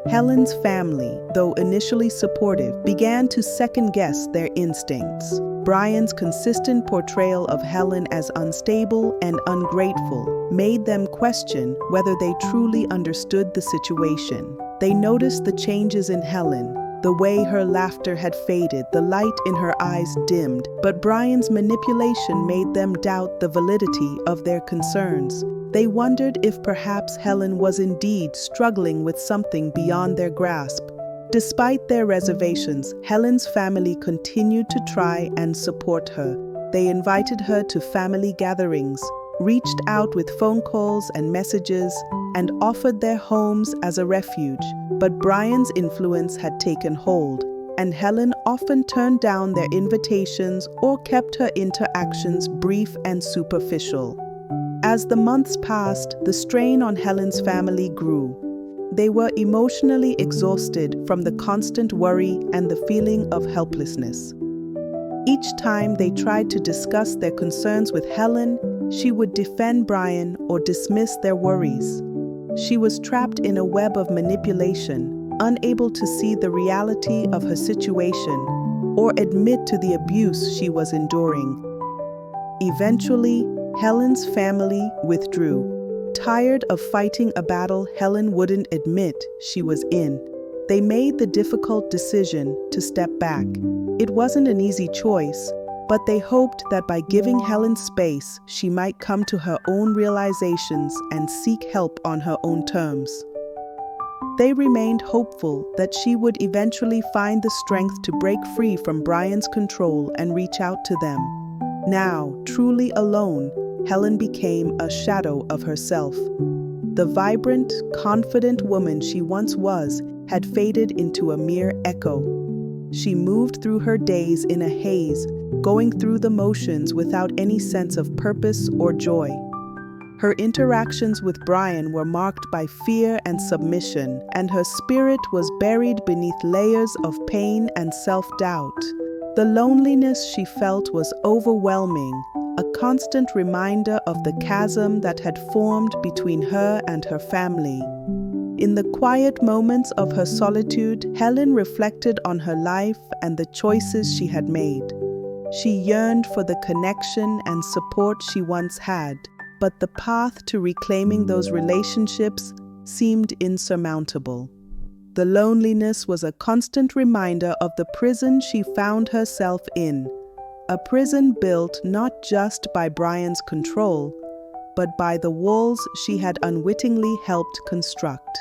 Helen's family, though initially supportive, began to second-guess their instincts. Brian's consistent portrayal of Helen as unstable and ungrateful made them question whether they truly understood the situation. They noticed the changes in Helen, the way her laughter had faded, the light in her eyes dimmed, but Brian's manipulation made them doubt the validity of their concerns. They wondered if perhaps Helen was indeed struggling with something beyond their grasp. Despite their reservations, Helen's family continued to try and support her. They invited her to family gatherings, reached out with phone calls and messages, and offered their homes as a refuge. But Brian's influence had taken hold, and Helen often turned down their invitations or kept her interactions brief and superficial. As the months passed, the strain on Helen's family grew. They were emotionally exhausted from the constant worry and the feeling of helplessness. Each time they tried to discuss their concerns with Helen, she would defend Brian or dismiss their worries. She was trapped in a web of manipulation, unable to see the reality of her situation or admit to the abuse she was enduring. Eventually, Helen's family withdrew. Tired of fighting a battle Helen wouldn't admit she was in, they made the difficult decision to step back. It wasn't an easy choice, but they hoped that by giving Helen space, she might come to her own realizations and seek help on her own terms. They remained hopeful that she would eventually find the strength to break free from Brian's control and reach out to them. Now, truly alone, Helen became a shadow of herself. The vibrant, confident woman she once was had faded into a mere echo. She moved through her days in a haze, going through the motions without any sense of purpose or joy. Her interactions with Brian were marked by fear and submission, and her spirit was buried beneath layers of pain and self-doubt. The loneliness she felt was overwhelming, a constant reminder of the chasm that had formed between her and her family. In the quiet moments of her solitude, Helen reflected on her life and the choices she had made. She yearned for the connection and support she once had, but the path to reclaiming those relationships seemed insurmountable. The loneliness was a constant reminder of the prison she found herself in, a prison built not just by Brian's control, but by the walls she had unwittingly helped construct.